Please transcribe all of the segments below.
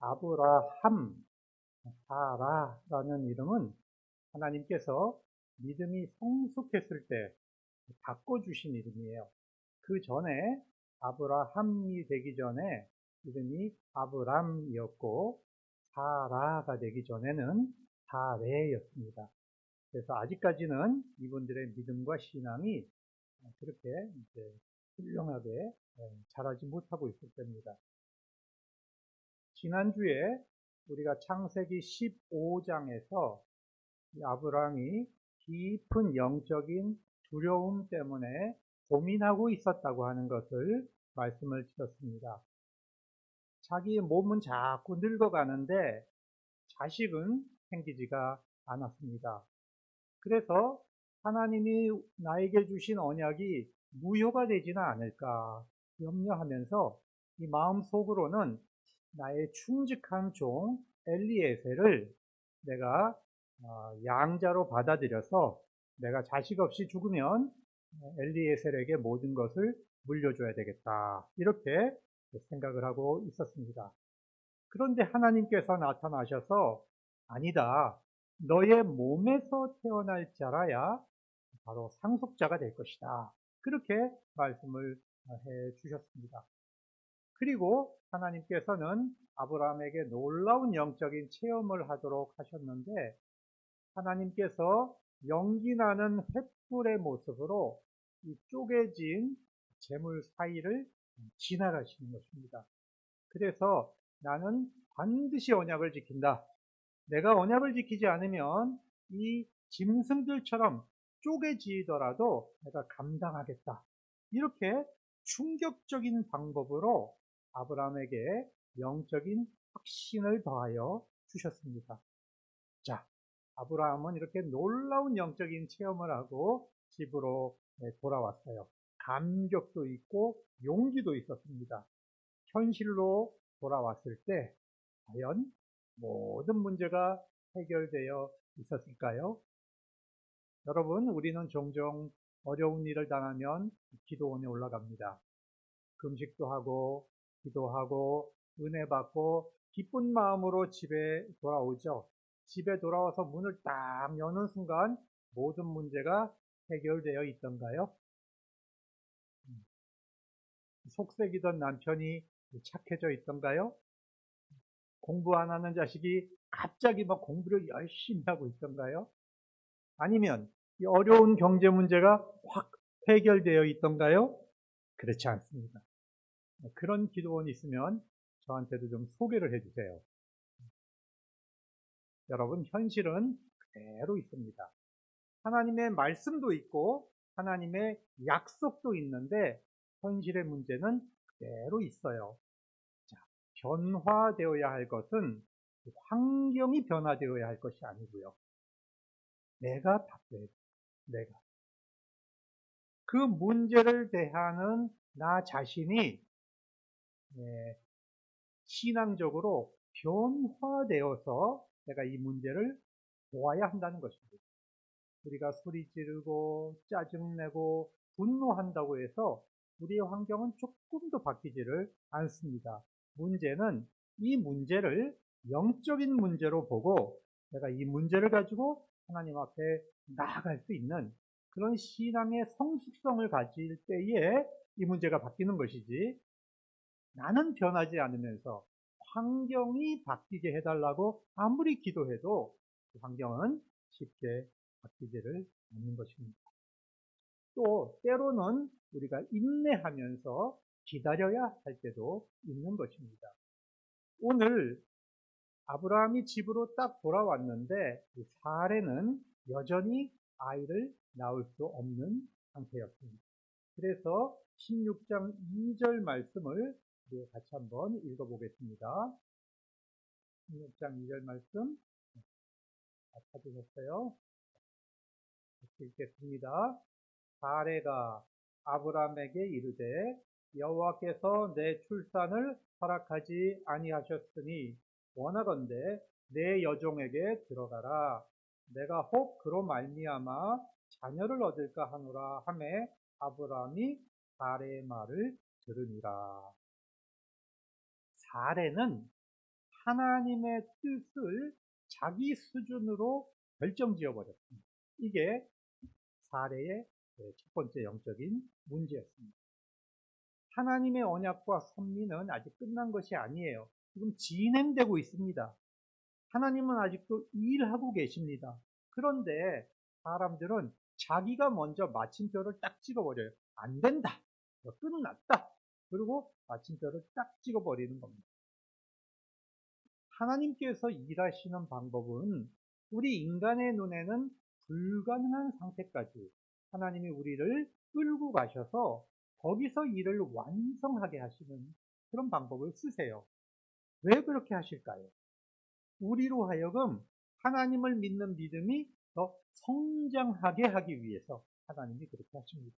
아브라함, 사라라는 이름은 하나님께서 믿음이 성숙했을 때 바꿔주신 이름이에요. 그 전에 아브라함이 되기 전에 이름이 아브람이었고, 사라가 되기 전에는 사레였습니다. 그래서 아직까지는 이분들의 믿음과 신앙이 그렇게 이제 훌륭하게 자라지 못하고 있을 때입니다. 지난주에 우리가 창세기 15장에서 아브라함이 깊은 영적인 두려움 때문에 고민하고 있었다고 하는 것을 말씀을 드렸습니다. 자기의 몸은 자꾸 늙어가는데 자식은 생기지가 않았습니다. 그래서 하나님이 나에게 주신 언약이 무효가 되지는 않을까 염려하면서 이 마음속으로는 나의 충직한 종 엘리에셀을 내가 양자로 받아들여서 내가 자식 없이 죽으면 엘리에셀에게 모든 것을 물려줘야 되겠다, 이렇게 생각을 하고 있었습니다. 그런데 하나님께서 나타나셔서 아니다, 너의 몸에서 태어날 자라야 바로 상속자가 될 것이다, 그렇게 말씀을 해 주셨습니다. 그리고 하나님께서는 아브라함에게 놀라운 영적인 체험을 하도록 하셨는데, 하나님께서 연기 나는 횃불의 모습으로 이 쪼개진 재물 사이를 지나가시는 것입니다. 그래서 나는 반드시 언약을 지킨다. 내가 언약을 지키지 않으면 이 짐승들처럼 쪼개지더라도 내가 감당하겠다. 이렇게 충격적인 방법으로 아브라함에게 영적인 확신을 더하여 주셨습니다. 자, 아브라함은 이렇게 놀라운 영적인 체험을 하고 집으로 돌아왔어요. 감격도 있고 용기도 있었습니다. 현실로 돌아왔을 때 과연 모든 문제가 해결되어 있었을까요? 여러분, 우리는 종종 어려운 일을 당하면 기도원에 올라갑니다. 금식도 하고 기도하고 은혜 받고 기쁜 마음으로 집에 돌아오죠. 집에 돌아와서 문을 딱 여는 순간 모든 문제가 해결되어 있던가요? 속색이던 남편이 착해져 있던가요? 공부 안 하는 자식이 갑자기 막 공부를 열심히 하고 있던가요? 아니면 이 어려운 경제 문제가 확 해결되어 있던가요? 그렇지 않습니다. 그런 기도원이 있으면 저한테도 좀 소개를 해주세요. 여러분, 현실은 그대로 있습니다. 하나님의 말씀도 있고 하나님의 약속도 있는데 현실의 문제는 그대로 있어요. 자, 변화되어야 할 것은 환경이 변화되어야 할 것이 아니고요. 내가 바뀌어야 돼. 내가. 그 문제를 대하는 나 자신이 신앙적으로 변화되어서 내가 이 문제를 보아야 한다는 것입니다. 우리가 소리 지르고 짜증내고 분노한다고 해서 우리의 환경은 조금도 바뀌지를 않습니다. 문제는 이 문제를 영적인 문제로 보고 내가 이 문제를 가지고 하나님 앞에 나아갈 수 있는 그런 신앙의 성숙성을 가질 때에 이 문제가 바뀌는 것이지, 나는 변하지 않으면서 환경이 바뀌게 해달라고 아무리 기도해도 그 환경은 쉽게 바뀌지를 않는 것입니다. 또 때로는 우리가 인내하면서 기다려야 할 때도 있는 것입니다. 오늘 아브라함이 집으로 딱 돌아왔는데 사레는 여전히 아이를 낳을 수 없는 상태였습니다. 그래서 16장 2절 말씀을 같이 한번 읽어보겠습니다. 16장 2절 말씀 찾으셨어요? 읽겠습니다. 사레가 아브라함에게 이르되 여호와께서 내 출산을 허락하지 아니하셨으니 원하건대 내 여종에게 들어가라. 내가 혹 그로 말미암아 자녀를 얻을까 하노라 하매 아브라함이 사레의 말을 들으니라. 사레는 하나님의 뜻을 자기 수준으로 결정지어 버렸습니다. 이게 사례의 첫 번째 영적인 문제였습니다. 하나님의 언약과 섭리는 아직 끝난 것이 아니에요. 지금 진행되고 있습니다. 하나님은 아직도 일하고 계십니다. 그런데 사람들은 자기가 먼저 마침표를 딱 찍어버려요. 안 된다. 끝났다. 그리고 마침표를 딱 찍어버리는 겁니다. 하나님께서 일하시는 방법은 우리 인간의 눈에는 불가능한 상태까지 하나님이 우리를 끌고 가셔서 거기서 일을 완성하게 하시는 그런 방법을 쓰세요. 왜 그렇게 하실까요? 우리로 하여금 하나님을 믿는 믿음이 더 성장하게 하기 위해서 하나님이 그렇게 하십니다.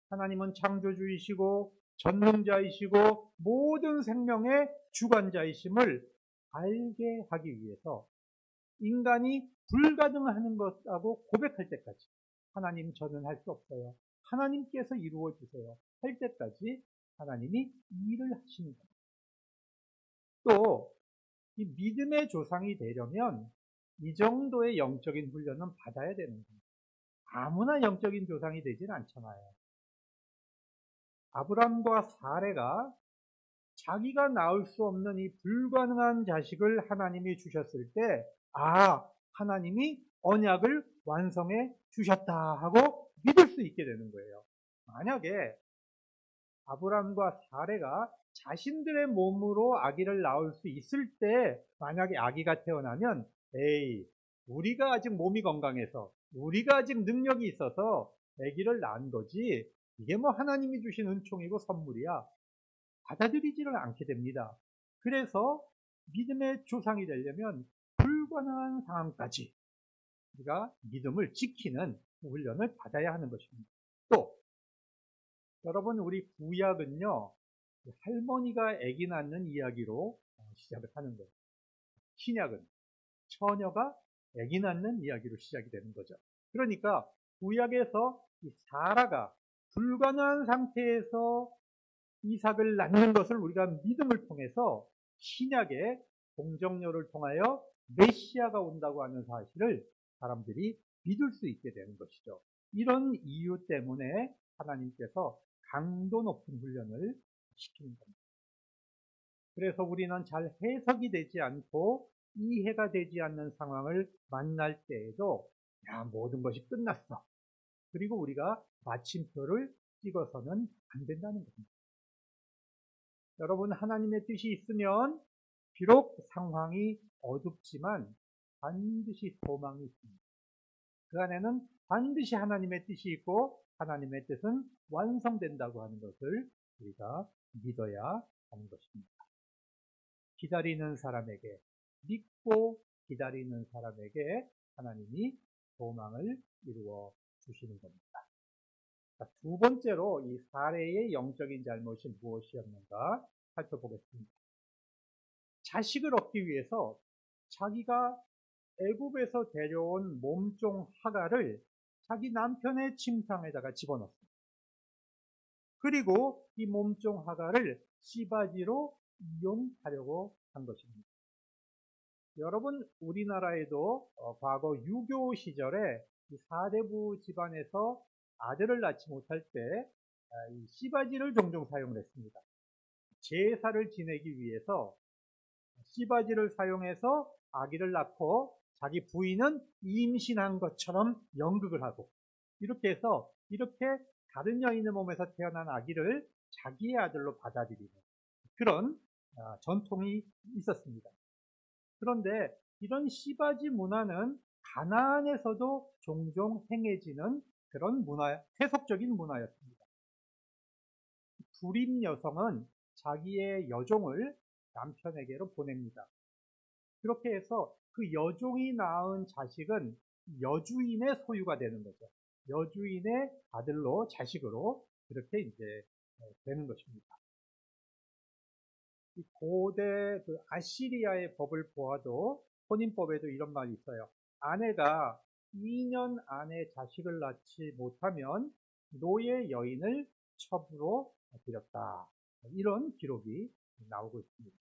하나님은 창조주이시고 전능자이시고 모든 생명의 주관자이심을 알게 하기 위해서 인간이 불가능하는 것하고 고백할 때까지 하나님 저는 할 수 없어요. 하나님께서 이루어 주세요. 할 때까지 하나님이 일을 하시는 겁니다. 또 이 믿음의 조상이 되려면 이 정도의 영적인 훈련은 받아야 되는 겁니다. 아무나 영적인 조상이 되지는 않잖아요. 아브람과 사레가 자기가 낳을 수 없는 이 불가능한 자식을 하나님이 주셨을 때, 하나님이 언약을 완성해 주셨다 하고 믿을 수 있게 되는 거예요. 만약에 아브람과 사레가 자신들의 몸으로 아기를 낳을 수 있을 때 만약에 아기가 태어나면 우리가 아직 몸이 건강해서 우리가 아직 능력이 있어서 아기를 낳은 거지 이게 뭐 하나님이 주신 은총이고 선물이야 받아들이지를 않게 됩니다. 그래서 믿음의 조상이 되려면 불가능한 상황까지 우리가 믿음을 지키는 훈련을 받아야 하는 것입니다. 또 여러분 우리 구약은요 할머니가 아기 낳는 이야기로 시작을 하는 거예요. 신약은 처녀가 아기 낳는 이야기로 시작이 되는 거죠. 그러니까 구약에서 이 사라가 불가능한 상태에서 이삭을 낳는 것을 우리가 믿음을 통해서 신약의 동정녀를 통하여 메시아가 온다고 하는 사실을 사람들이 믿을 수 있게 되는 것이죠. 이런 이유 때문에 하나님께서 강도 높은 훈련을 시키는 겁니다. 그래서 우리는 잘 해석이 되지 않고 이해가 되지 않는 상황을 만날 때에도 모든 것이 끝났어. 그리고 우리가 마침표를 찍어서는 안 된다는 겁니다. 여러분 하나님의 뜻이 있으면 비록 상황이 어둡지만 반드시 소망이 있습니다. 그 안에는 반드시 하나님의 뜻이 있고 하나님의 뜻은 완성된다고 하는 것을 우리가 믿어야 하는 것입니다. 기다리는 사람에게 믿고 기다리는 사람에게 하나님이 소망을 이루어 주시는 겁니다. 두 번째로 이 사례의 영적인 잘못이 무엇이었는가 살펴보겠습니다. 자식을 얻기 위해서 자기가 애굽에서 데려온 몸종 하가를 자기 남편의 침상에다가 집어넣습니다. 그리고 이 몸종 하가를 씨바지로 이용하려고 한 것입니다. 여러분 우리나라에도 과거 유교 시절에 이 사대부 집안에서 아들을 낳지 못할 때 이 씨바지를 종종 사용을 했습니다. 제사를 지내기 위해서 씨바지를 사용해서 아기를 낳고 자기 부인은 임신한 것처럼 연극을 하고 이렇게 해서 이렇게 다른 여인의 몸에서 태어난 아기를 자기의 아들로 받아들이는 그런 전통이 있었습니다. 그런데 이런 씨바지 문화는 가나안에서도 종종 행해지는 그런 세속적인 문화였습니다. 불임 여성은 자기의 여종을 남편에게로 보냅니다. 그렇게 해서 그 여종이 낳은 자식은 여주인의 소유가 되는 거죠. 여주인의 아들로 자식으로 그렇게 이제 되는 것입니다. 고대 그 아시리아의 법을 보아도 혼인법에도 이런 말이 있어요. 아내가 2년 안에 자식을 낳지 못하면 노예 여인을 첩으로 들였다. 이런 기록이 나오고 있습니다.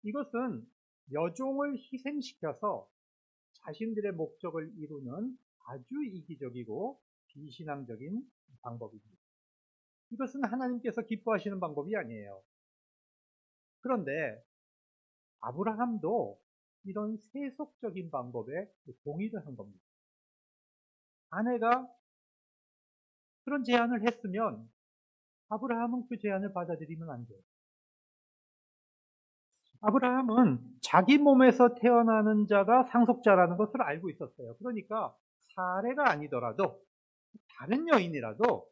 이것은 여종을 희생시켜서 자신들의 목적을 이루는 아주 이기적이고 비신앙적인 방법입니다. 이것은 하나님께서 기뻐하시는 방법이 아니에요. 그런데 아브라함도 이런 세속적인 방법에 동의를 한 겁니다. 아내가 그런 제안을 했으면 아브라함은 그 제안을 받아들이면 안 돼요. 아브라함은 자기 몸에서 태어나는 자가 상속자라는 것을 알고 있었어요. 그러니까 사례가 아니더라도 다른 여인이라도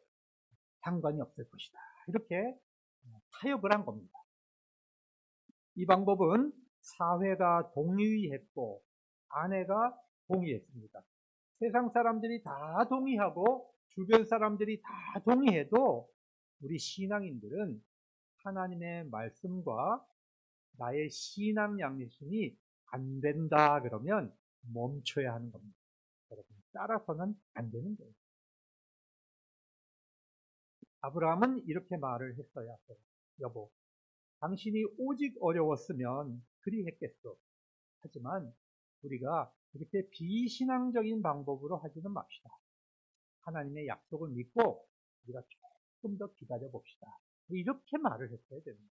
상관이 없을 것이다. 이렇게 타협을 한 겁니다. 이 방법은 사회가 동의했고 아내가 동의했습니다. 세상 사람들이 다 동의하고 주변 사람들이 다 동의해도 우리 신앙인들은 하나님의 말씀과 나의 신앙 양심이 안 된다 그러면 멈춰야 하는 겁니다. 여러분, 따라서는 안 되는 거예요. 아브라함은 이렇게 말을 했어야 해요. 여보, 당신이 오직 어려웠으면 그리 했겠소. 하지만 우리가 이렇게 비신앙적인 방법으로 하지는 맙시다. 하나님의 약속을 믿고 우리가 조금 더 기다려 봅시다. 이렇게 말을 했어야 됩니다.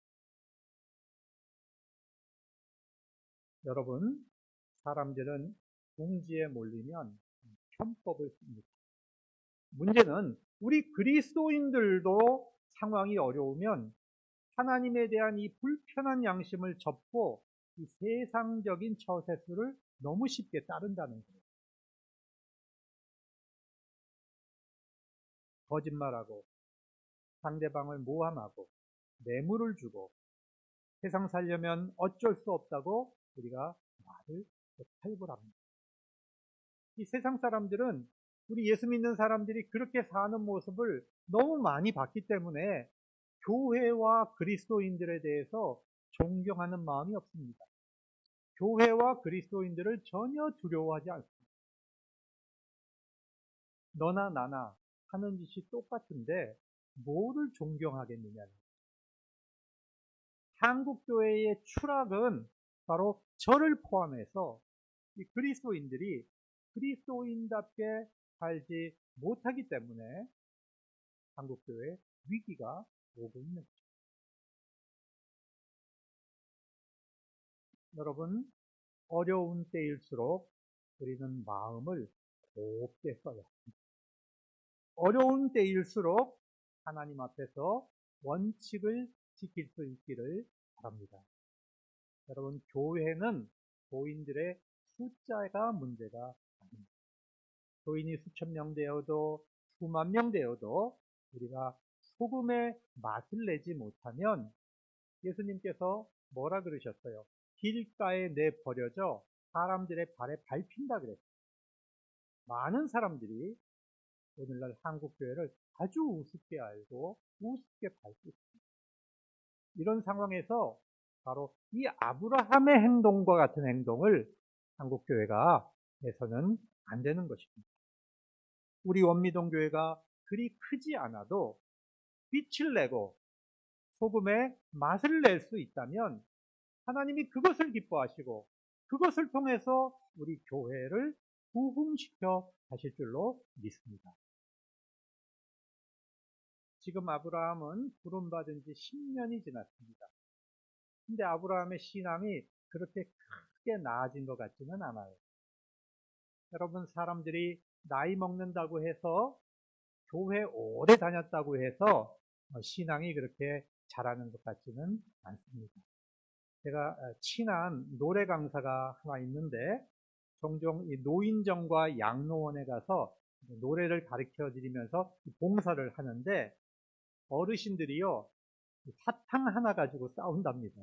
여러분, 사람들은 궁지에 몰리면 편법을 씁니다. 문제는 우리 그리스도인들도 상황이 어려우면 하나님에 대한 이 불편한 양심을 접고 이 세상적인 처세술을 너무 쉽게 따른다는 거예요. 거짓말하고 상대방을 모함하고 뇌물을 주고 세상 살려면 어쩔 수 없다고 우리가 말을 탈불합니다. 이 세상 사람들은 우리 예수 믿는 사람들이 그렇게 사는 모습을 너무 많이 봤기 때문에 교회와 그리스도인들에 대해서 존경하는 마음이 없습니다. 교회와 그리스도인들을 전혀 두려워하지 않습니다. 너나 나나 하는 짓이 똑같은데 뭐를 존경하겠느냐. 한국교회의 추락은 바로 저를 포함해서 이 그리스도인들이 그리스도인답게 살지 못하기 때문에 한국교회에 위기가 오고 있는 거죠. 여러분, 어려운 때일수록 우리는 마음을 곱게 써야 합니다. 어려운 때일수록 하나님 앞에서 원칙을 지킬 수 있기를 바랍니다. 여러분, 교회는 교인들의 숫자가 문제가 아닙니다. 교인이 수천 명 되어도 수만 명 되어도 우리가 소금의 맛을 내지 못하면 예수님께서 뭐라 그러셨어요? 길가에 내버려져 사람들의 발에 밟힌다 그랬어요. 많은 사람들이 오늘날 한국교회를 아주 우습게 알고 우습게 밟고 있습니다. 이런 상황에서 바로 이 아브라함의 행동과 같은 행동을 한국교회가 해서는 안 되는 것입니다. 우리 원미동교회가 그리 크지 않아도 빛을 내고 소금의 맛을 낼 수 있다면 하나님이 그것을 기뻐하시고 그것을 통해서 우리 교회를 부흥시켜 가실 줄로 믿습니다. 지금 아브라함은 부름받은 지 10년이 지났습니다. 근데 아브라함의 신앙이 그렇게 크게 나아진 것 같지는 않아요. 여러분, 사람들이 나이 먹는다고 해서 교회 오래 다녔다고 해서 신앙이 그렇게 자라는 것 같지는 않습니다. 제가 친한 노래 강사가 하나 있는데 종종 이 노인정과 양로원에 가서 노래를 가르쳐 드리면서 봉사를 하는데 어르신들이요, 사탕 하나 가지고 싸운답니다.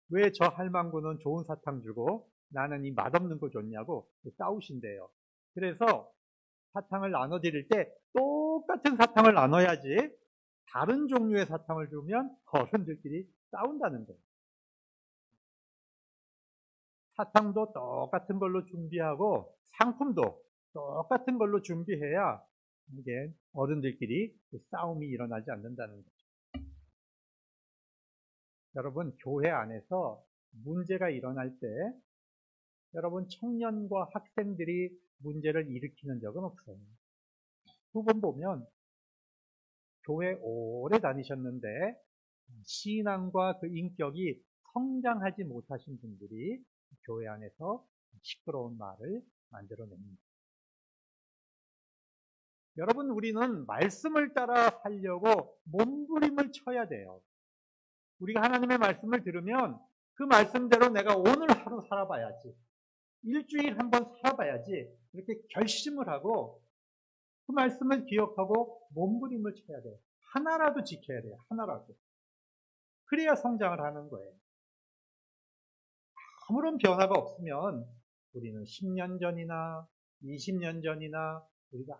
왜 저 할망구는 좋은 사탕 주고 나는 이 맛없는 거 줬냐고 싸우신대요. 그래서 사탕을 나눠 드릴 때 똑같은 사탕을 나눠야지 다른 종류의 사탕을 주면 어른들끼리 싸운다는 거예요. 사탕도 똑같은 걸로 준비하고 상품도 똑같은 걸로 준비해야 이게 어른들끼리 싸움이 일어나지 않는다는 거죠. 여러분, 교회 안에서 문제가 일어날 때 여러분 청년과 학생들이 문제를 일으키는 적은 없어요. 두 번 보면 교회 오래 다니셨는데 신앙과 그 인격이 성장하지 못하신 분들이 교회 안에서 시끄러운 말을 만들어냅니다. 여러분, 우리는 말씀을 따라 하려고 몸부림을 쳐야 돼요. 우리가 하나님의 말씀을 들으면 그 말씀대로 내가 오늘 하루 살아봐야지, 일주일 한번 살아봐야지, 이렇게 결심을 하고 그 말씀을 기억하고 몸부림을 쳐야 돼요. 하나라도 지켜야 돼요. 하나라도. 그래야 성장을 하는 거예요. 아무런 변화가 없으면 우리는 10년 전이나 20년 전이나 우리가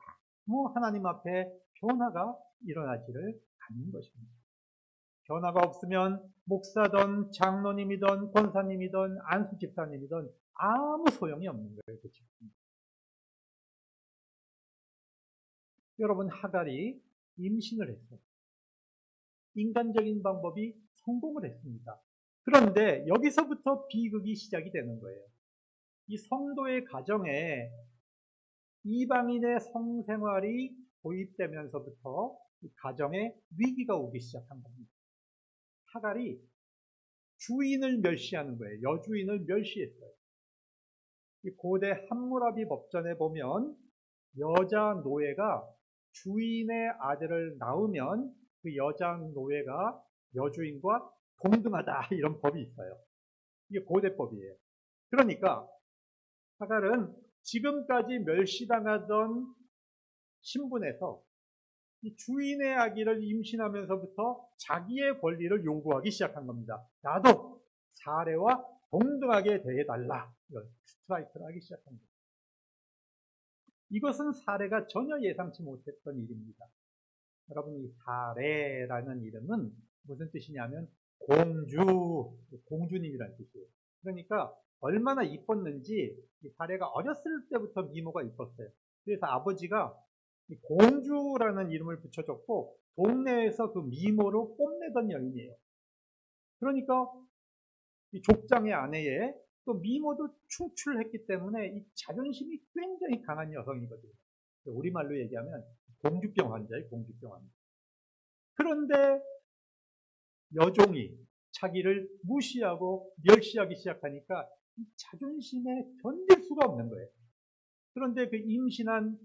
아무 하나님 앞에 변화가 일어나지를 않는 것입니다. 변화가 없으면 목사든 장로님이든 권사님이든 안수 집사님이든 아무 소용이 없는 거예요. 그렇죠? 여러분, 하갈이 임신을 했어요. 인간적인 방법이 성공을 했습니다. 그런데 여기서부터 비극이 시작이 되는 거예요. 이 성도의 가정에 이방인의 성생활이 도입되면서부터 가정에 위기가 오기 시작한 겁니다. 하갈이 주인을 멸시하는 거예요. 여주인을 멸시했어요. 이 고대 함무라비 법전에 보면 여자 노예가 주인의 아들을 낳으면 그 여자 노예가 여주인과 동등하다, 이런 법이 있어요. 이게 고대법이에요. 그러니까 하갈은 지금까지 멸시당하던 신분에서 이 주인의 아기를 임신하면서부터 자기의 권리를 요구하기 시작한 겁니다. 나도 사례와 동등하게 대해달라. 이걸 스트라이크를 하기 시작한 겁니다. 이것은 사례가 전혀 예상치 못했던 일입니다. 여러분, 이 사례라는 이름은 무슨 뜻이냐면 공주님이라는 뜻이에요. 그러니까 얼마나 이뻤는지 이 사례가 어렸을 때부터 미모가 이뻤어요. 그래서 아버지가 공주라는 이름을 붙여줬고 동네에서 그 미모로 뽐내던 여인이에요. 그러니까 이 족장의 아내에 또 미모도 충출했기 때문에 이 자존심이 굉장히 강한 여성이거든요. 우리말로 얘기하면 공주병 환자예요. 공주병 환자. 그런데 여종이 자기를 무시하고 멸시하기 시작하니까 이 자존심에 견딜 수가 없는 거예요. 그런데 그 임신한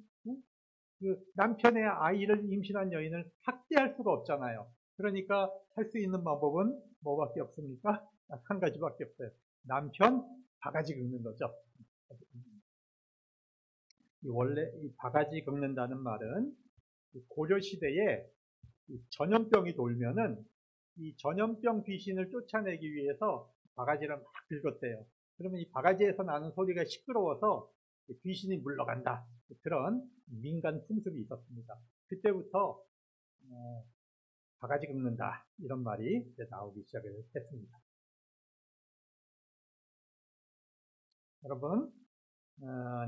그 남편의 아이를 임신한 여인을 학대할 수가 없잖아요. 그러니까 할 수 있는 방법은 뭐밖에 없습니까? 한 가지밖에 없어요. 남편 바가지 긁는 거죠. 원래 이 바가지 긁는다는 말은 고려 시대에 전염병이 돌면은 이 전염병 귀신을 쫓아내기 위해서 바가지를 막 긁었대요. 그러면 이 바가지에서 나는 소리가 시끄러워서 귀신이 물러간다. 그런 민간 풍습이 있었습니다. 그때부터 바가지 긁는다, 이런 말이 나오기 시작했습니다. 여러분,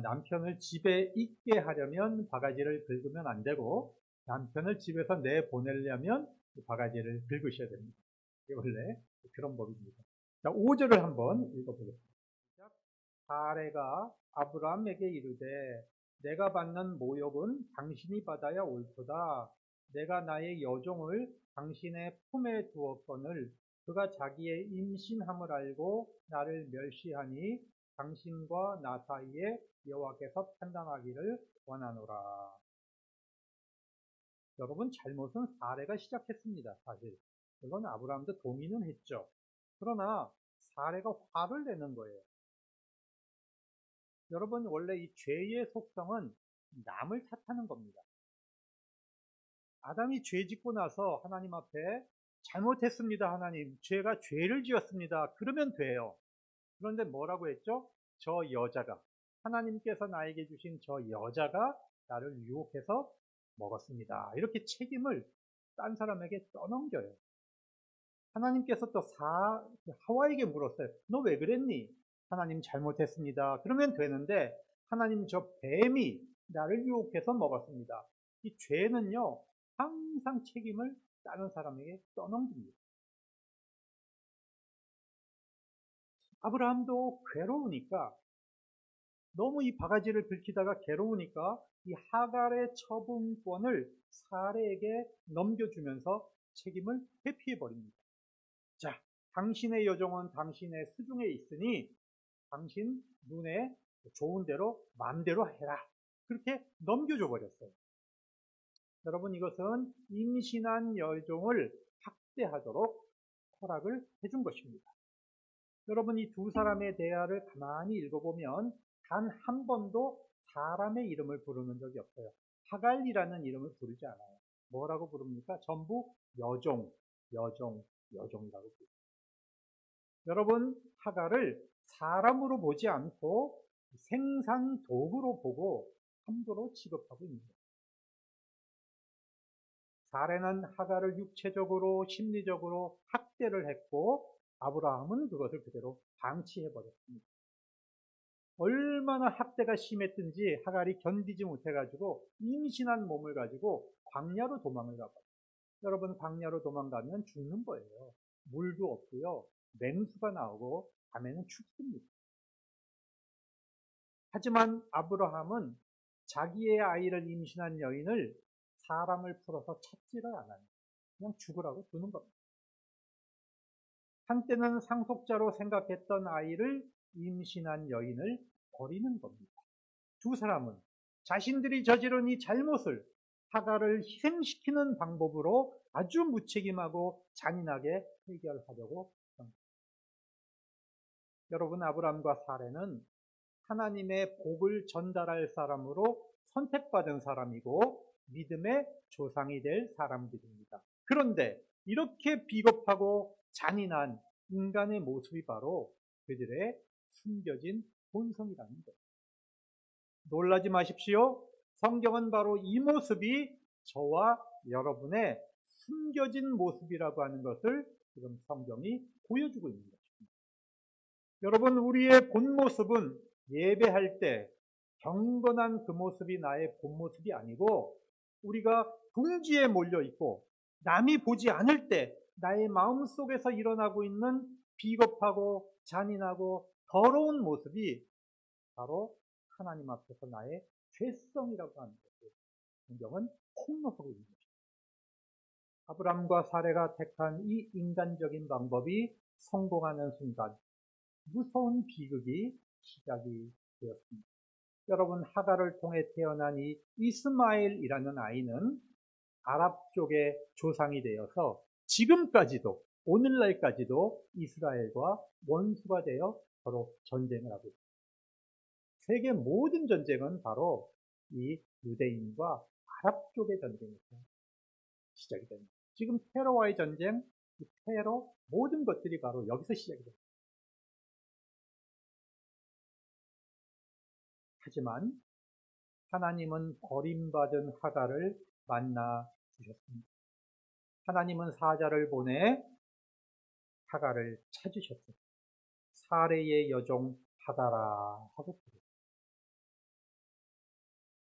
남편을 집에 있게 하려면 바가지를 긁으면 안 되고 남편을 집에서 내보내려면 바가지를 긁으셔야 됩니다. 이게 원래 그런 법입니다. 자, 5절을 한번 읽어보겠습니다. 사레가 아브라함에게 이르되 내가 받는 모욕은 당신이 받아야 옳도다. 내가 나의 여종을 당신의 품에 두었거늘 그가 자기의 임신함을 알고 나를 멸시하니 당신과 나 사이에 여호와께서 판단하기를 원하노라. 여러분, 잘못은 사레가 시작했습니다. 사실 이건 아브라함도 동의는 했죠. 그러나 사레가 화를 내는 거예요. 여러분, 원래 이 죄의 속성은 남을 탓하는 겁니다. 아담이 죄 짓고 나서 하나님 앞에 잘못했습니다. 하나님, 제가 죄를 지었습니다. 그러면 돼요. 그런데 뭐라고 했죠? 저 여자가, 하나님께서 나에게 주신 저 여자가 나를 유혹해서 먹었습니다. 이렇게 책임을 딴 사람에게 떠넘겨요. 하나님께서 또 하와에게 물었어요. 너 왜 그랬니? 하나님, 잘못했습니다. 그러면 되는데 하나님, 저 뱀이 나를 유혹해서 먹었습니다. 이 죄는요, 항상 책임을 다른 사람에게 떠넘깁니다. 아브라함도 괴로우니까, 너무 이 바가지를 긁히다가 괴로우니까 이 하갈의 처분권을 사레에게 넘겨주면서 책임을 회피해 버립니다. 자, 당신의 여종은 당신의 수중에 있으니 당신 눈에 좋은 대로 마음대로 해라. 그렇게 넘겨줘 버렸어요. 여러분, 이것은 임신한 여종을 학대하도록 허락을 해준 것입니다. 여러분, 이 두 사람의 대화를 가만히 읽어보면 단 한 번도 사람의 이름을 부르는 적이 없어요. 하갈이라는 이름을 부르지 않아요. 뭐라고 부릅니까? 전부 여종, 여종, 여종이라고 부릅니다. 여러분, 하갈을 사람으로 보지 않고 생산 도구로 보고 함부로 취급하고 있는 거예요. 사레는 하갈을 육체적으로 심리적으로 학대를 했고 아브라함은 그것을 그대로 방치해버렸습니다. 얼마나 학대가 심했든지 하갈이 견디지 못해가지고 임신한 몸을 가지고 광야로 도망을 가버려요. 여러분, 광야로 도망가면 죽는 거예요. 물도 없고요. 맹수가 나오고 밤에는 춥습니다. 하지만 아브라함은 자기의 아이를 임신한 여인을 사람을 풀어서 찾지를 않아요. 그냥 죽으라고 두는 겁니다. 한때는 상속자로 생각했던 아이를 임신한 여인을 버리는 겁니다. 두 사람은 자신들이 저지른 이 잘못을 하갈을 희생시키는 방법으로 아주 무책임하고 잔인하게 해결하려고 합니다. 여러분, 아브라함과 사레는 하나님의 복을 전달할 사람으로 선택받은 사람이고 믿음의 조상이 될 사람들입니다. 그런데 이렇게 비겁하고 잔인한 인간의 모습이 바로 그들의 숨겨진 본성이라는 것. 놀라지 마십시오. 성경은 바로 이 모습이 저와 여러분의 숨겨진 모습이라고 하는 것을 지금 성경이 보여주고 있는 것입니다. 여러분, 우리의 본 모습은 예배할 때 경건한 그 모습이 나의 본 모습이 아니고 우리가 궁지에 몰려 있고 남이 보지 않을 때 나의 마음 속에서 일어나고 있는 비겁하고 잔인하고 더러운 모습이 바로 하나님 앞에서 나의 죄성이라고 하는 것을 성경은 폭로하고 있는 것입니다. 아브람과 사레가 택한 이 인간적인 방법이 성공하는 순간 무서운 비극이 시작이 되었습니다. 여러분, 하갈을 통해 태어난 이 이스마엘이라는 아이는 아랍 쪽의 조상이 되어서 지금까지도 오늘날까지도 이스라엘과 원수가 되어 서로 전쟁을 하고 있습니다. 세계 모든 전쟁은 바로 이 유대인과 아랍 쪽의 전쟁에서 시작이 됩니다. 지금 테러와의 전쟁, 이 테러 모든 것들이 바로 여기서 시작이 됩니다. 하지만 하나님은 버림받은 하갈을 만나 주셨습니다. 하나님은 사자를 보내 하갈을 찾으셨습니다. 사레의 여종 하갈아 하고 부르셨습니다.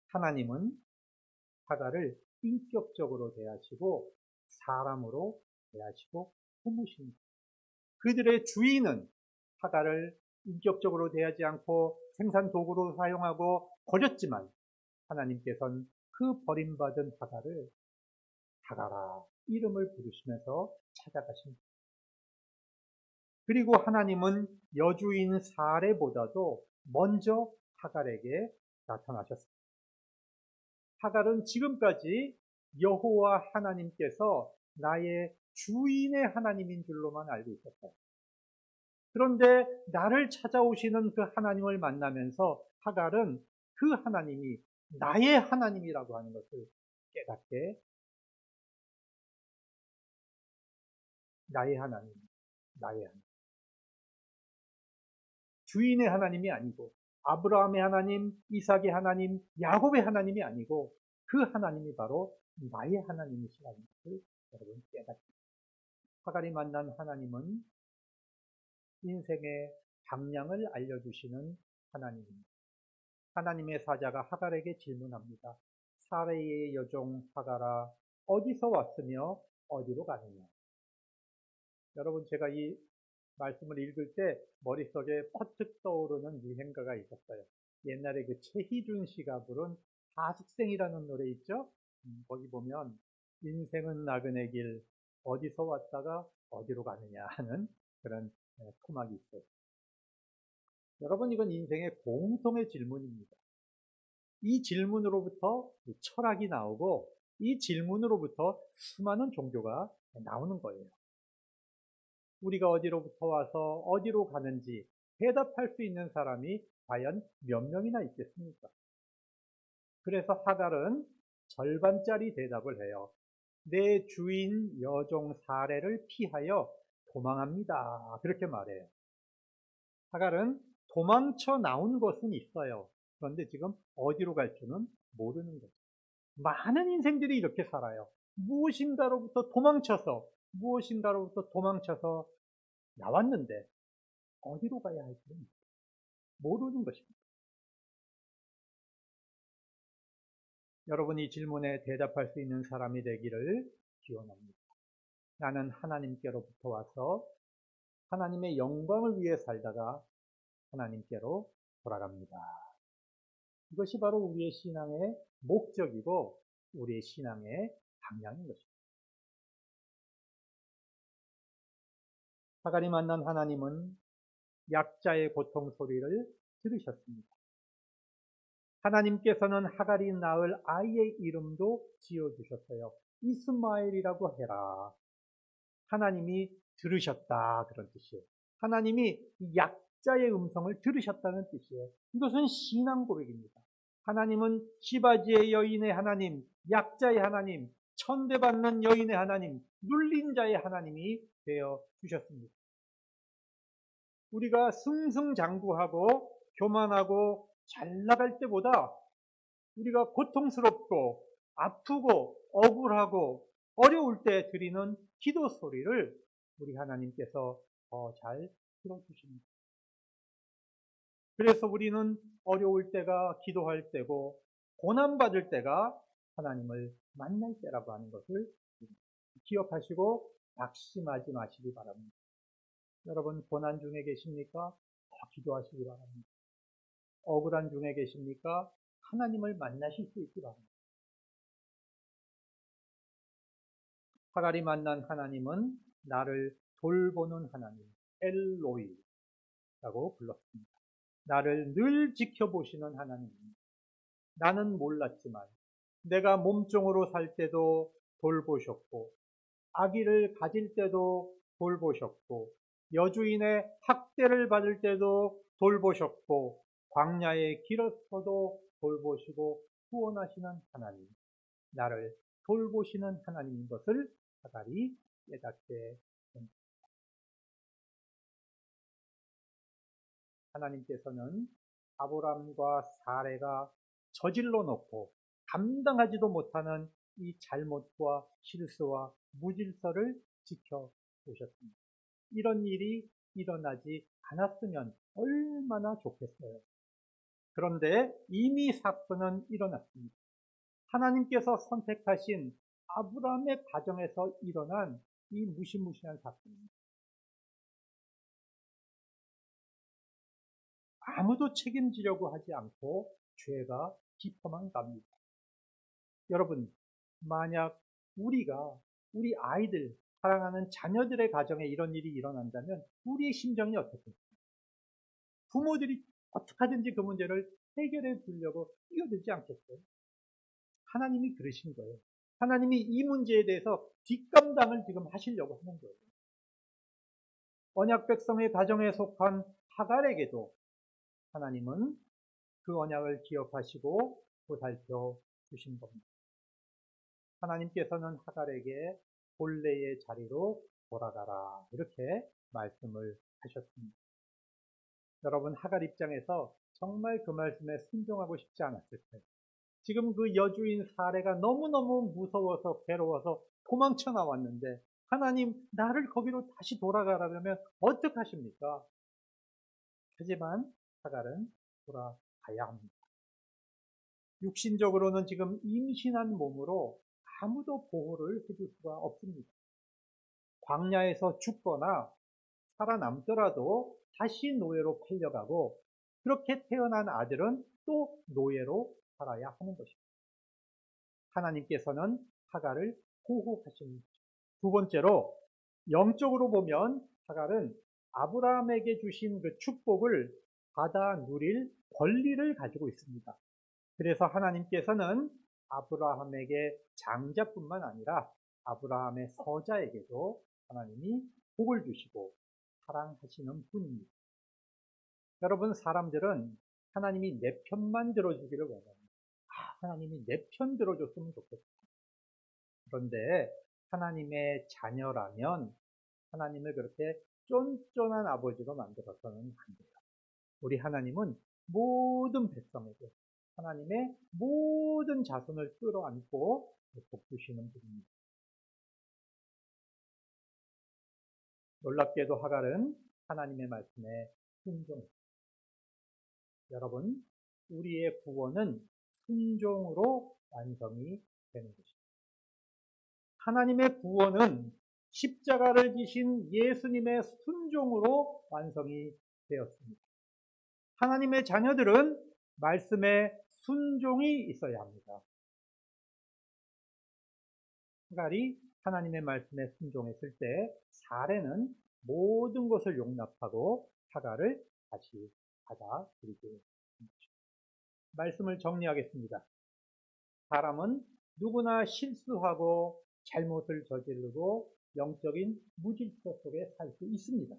하나님은 하갈을 인격적으로 대하시고 사람으로 대하시고 품으십니다. 그들의 주인은 하갈을 인격적으로 대하지 않고 생산 도구로 사용하고 버렸지만 하나님께서는 그 버림받은 하갈을 하갈아 이름을 부르시면서 찾아가십니다. 그리고 하나님은 여주인 사레보다도 먼저 하갈에게 나타나셨습니다. 하갈은 지금까지 여호와 하나님께서 나의 주인의 하나님인 줄로만 알고 있었어요. 그런데 나를 찾아오시는 그 하나님을 만나면서 하갈은 그 하나님이 나의 하나님이라고 하는 것을 깨닫게, 나의 하나님, 나의 하나님. 주인의 하나님이 아니고 아브라함의 하나님, 이삭의 하나님, 야곱의 하나님이 아니고 그 하나님이 바로 나의 하나님이시라는 것을 여러분 깨닫습니다. 하갈이 만난 하나님은 인생의 방향을 알려주시는 하나님입니다. 하나님의 사자가 하갈에게 질문합니다. 사레의 여종 하갈아, 어디서 왔으며 어디로 가느냐? 여러분, 제가 이 말씀을 읽을 때 머릿속에 퍼뜩 떠오르는 유행가가 있었어요. 옛날에 그 최희준 씨가 부른 하숙생이라는 노래 있죠? 거기 보면 인생은 나그네 길 어디서 왔다가 어디로 가느냐 하는 그런 토막이 있어요. 여러분, 이건 인생의 공통의 질문입니다. 이 질문으로부터 철학이 나오고 이 질문으로부터 수많은 종교가 나오는 거예요. 우리가 어디로부터 와서 어디로 가는지 대답할 수 있는 사람이 과연 몇 명이나 있겠습니까? 그래서 하갈은 절반짜리 대답을 해요. 내 주인 여종 사례를 피하여 도망합니다. 그렇게 말해요. 하갈은 도망쳐 나온 것은 있어요. 그런데 지금 어디로 갈지는 모르는 거죠. 많은 인생들이 이렇게 살아요. 무엇인가로부터 도망쳐서 나왔는데 어디로 가야 할지는 모르는 것입니다. 여러분이 질문에 대답할 수 있는 사람이 되기를 기원합니다. 나는 하나님께로부터 와서 하나님의 영광을 위해 살다가 하나님께로 돌아갑니다. 이것이 바로 우리의 신앙의 목적이고 우리의 신앙의 방향인 것입니다. 하갈이 만난 하나님은 약자의 고통 소리를 들으셨습니다. 하나님께서는 하갈이 낳을 아이의 이름도 지어주셨어요. 이스마엘이라고 해라. 하나님이 들으셨다, 그런 뜻이에요. 하나님이 약자의 음성을 들으셨다는 뜻이에요. 이것은 신앙 고백입니다. 하나님은 시바지의 여인의 하나님, 약자의 하나님, 천대받는 여인의 하나님, 눌린 자의 하나님이 되어 주셨습니다. 우리가 승승장구하고 교만하고 잘 나갈 때보다 우리가 고통스럽고 아프고 억울하고 어려울 때 드리는 기도 소리를 우리 하나님께서 더 잘 들어주십니다. 그래서 우리는 어려울 때가 기도할 때고 고난받을 때가 하나님을 만날 때라고 하는 것을 기억하시고 낙심하지 마시기 바랍니다. 여러분, 고난 중에 계십니까? 더 기도하시기 바랍니다. 억울한 중에 계십니까? 하나님을 만나실 수 있기 바랍니다. 하갈이 만난 하나님은 나를 돌보는 하나님, 엘로이라고 불렀습니다. 나를 늘 지켜보시는 하나님입니다. 나는 몰랐지만 내가 몸종으로 살 때도 돌보셨고 아기를 가질 때도 돌보셨고 여주인의 학대를 받을 때도 돌보셨고 광야의 길었어도 돌보시고 구원하시는 하나님, 나를 돌보시는 하나님인 것을 하갈이 깨닫게 됩니다. 하나님께서는 아브람과 사레가 저질러 놓고 감당하지도 못하는 이 잘못과 실수와 무질서를 지켜보셨습니다. 이런 일이 일어나지 않았으면 얼마나 좋겠어요. 그런데 이미 사건은 일어났습니다. 하나님께서 선택하신 아브라함의 가정에서 일어난 이 무시무시한 사건입니다. 아무도 책임지려고 하지 않고 죄가 깊어만 갑니다. 여러분, 만약 우리 아이들, 사랑하는 자녀들의 가정에 이런 일이 일어난다면 우리의 심정이 어떻겠습니까? 부모들이 어떻게든지 그 문제를 해결해 주려고 뛰어들지 않겠어요? 하나님이 그러신 거예요. 하나님이 이 문제에 대해서 뒷감당을 지금 하시려고 하는 거예요. 언약 백성의 가정에 속한 하갈에게도 하나님은 그 언약을 기억하시고 보살펴 주신 겁니다. 하나님께서는 하갈에게 본래의 자리로 돌아가라 이렇게 말씀을 하셨습니다. 여러분, 하갈 입장에서 정말 그 말씀에 순종하고 싶지 않았을 거예요. 지금 그 여주인 사례가 너무너무 무서워서 괴로워서 도망쳐 나왔는데 하나님, 나를 거기로 다시 돌아가라면 어떡하십니까? 하지만 하갈은 돌아가야 합니다. 육신적으로는 지금 임신한 몸으로 아무도 보호를 해줄 수가 없습니다. 광야에서 죽거나 살아남더라도 다시 노예로 팔려가고 그렇게 태어난 아들은 또 노예로 살아야 하는 것입니다. 하나님께서는 하갈을 보호하시는 거죠. 두 번째로 영적으로 보면 하갈은 아브라함에게 주신 그 축복을 받아 누릴 권리를 가지고 있습니다. 그래서 하나님께서는 아브라함에게 장자뿐만 아니라 아브라함의 서자에게도 하나님이 복을 주시고 사랑하시는 분입니다. 여러분, 사람들은 하나님이 내 편만 들어주기를 원합니다. 하나님이 내 편 들어줬으면 좋겠다. 그런데 하나님의 자녀라면 하나님을 그렇게 쫀쫀한 아버지로 만들어서는 안 돼요. 우리 하나님은 모든 백성에게 하나님의 모든 자손을 끌어안고 복주시는 분입니다. 놀랍게도 하갈은 하나님의 말씀에 순종했습니다. 여러분, 우리의 구원은 순종으로 완성이 되는 것입니다. 하나님의 구원은 십자가를 지신 예수님의 순종으로 완성이 되었습니다. 하나님의 자녀들은 말씀에 순종이 있어야 합니다. 하갈이 하나님의 말씀에 순종했을 때 사레는 모든 것을 용납하고 하갈을 다시 받아들이게 됩니다. 말씀을 정리하겠습니다. 사람은 누구나 실수하고 잘못을 저지르고 영적인 무질서 속에 살 수 있습니다.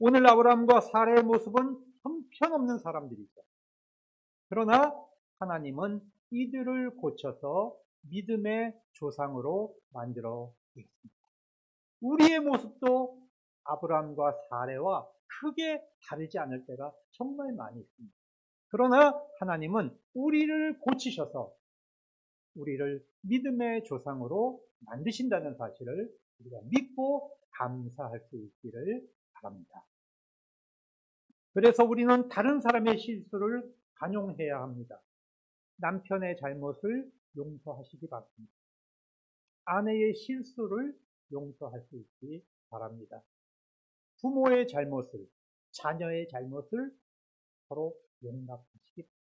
오늘 아브라함과 사레의 모습은 형편없는 사람들이죠. 그러나 하나님은 이들을 고쳐서 믿음의 조상으로 만들어 주셨습니다. 우리의 모습도 아브라함과 사레와 크게 다르지 않을 때가 정말 많이 있습니다. 그러나 하나님은 우리를 고치셔서 우리를 믿음의 조상으로 만드신다는 사실을 우리가 믿고 감사할 수 있기를 바랍니다. 그래서 우리는 다른 사람의 실수를 관용해야 합니다. 남편의 잘못을 용서하시기 바랍니다. 아내의 실수를 용서할 수 있기 바랍니다. 부모의 잘못을, 자녀의 잘못을 서로 용납하시기 바랍니다.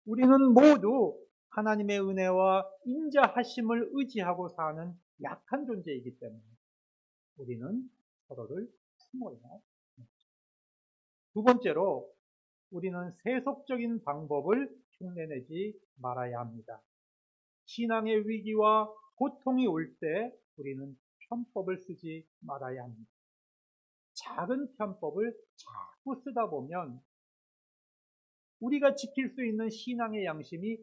우리는 모두 하나님의 은혜와 인자하심을 의지하고 사는 약한 존재이기 때문에 우리는 서로를 품어야 합니다. 두 번째로 우리는 세속적인 방법을 흉내내지 말아야 합니다. 신앙의 위기와 고통이 올 때 우리는 편법을 쓰지 말아야 합니다. 작은 편법을 자꾸 쓰다 보면 우리가 지킬 수 있는 신앙의 양심이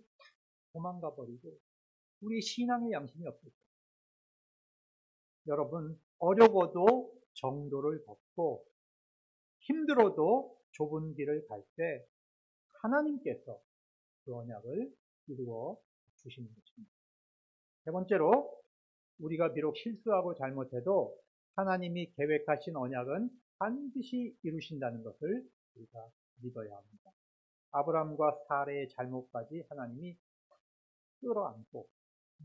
도망가 버리고 우리 신앙의 양심이 없을 거예요. 여러분, 어려워도 정도를 걷고 힘들어도 좁은 길을 갈 때 하나님께서 그 언약을 이루어 주시는 것입니다. 세 번째로 우리가 비록 실수하고 잘못해도 하나님이 계획하신 언약은 반드시 이루신다는 것을 우리가 믿어야 합니다. 아브라함과 사레의 잘못까지 하나님이 끌어안고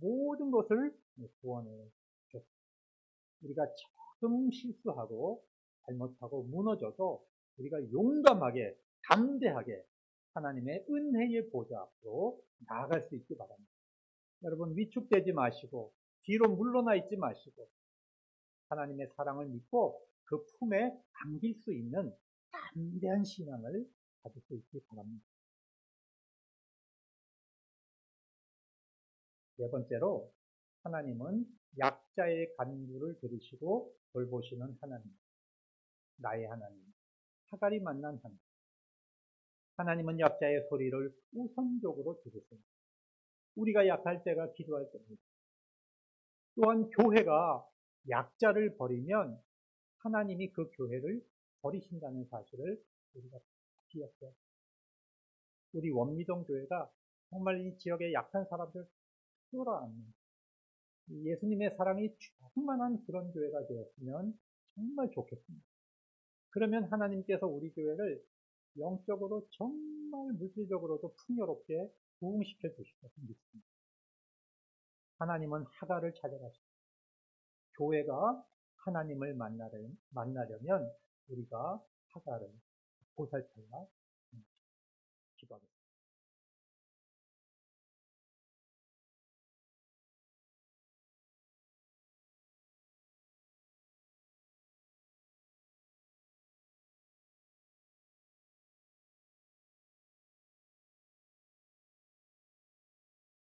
모든 것을 구원해 주셨습니다. 우리가 조금 실수하고 잘못하고 무너져도 우리가 용감하게 담대하게 하나님의 은혜의 보좌 앞으로 나아갈 수 있기 바랍니다. 여러분, 위축되지 마시고 뒤로 물러나 있지 마시고 하나님의 사랑을 믿고 그 품에 안길 수 있는 담대한 신앙을 가질 수 있기 바랍니다. 네 번째로 하나님은 약자의 간구를 들으시고 돌보시는 하나님, 나의 하나님, 하갈이 만난 하나님. 하나님은 약자의 소리를 우선적으로 들으십니다. 우리가 약할 때가 기도할 때입니다. 또한 교회가 약자를 버리면 하나님이 그 교회를 버리신다는 사실을 우리가 기억해야 합니다. 우리 원미동 교회가 정말 이 지역의 약한 사람들 끌어안는 예수님의 사랑이 충만한 그런 교회가 되었으면 정말 좋겠습니다. 그러면 하나님께서 우리 교회를 영적으로 정말 물질적으로도 풍요롭게 부흥시켜 주실 것을 믿습니다. 하나님은 하갈을 찾아가십니다. 교회가 하나님을 만나려면 우리가 하갈을 보살펴야 기도하겠습니다.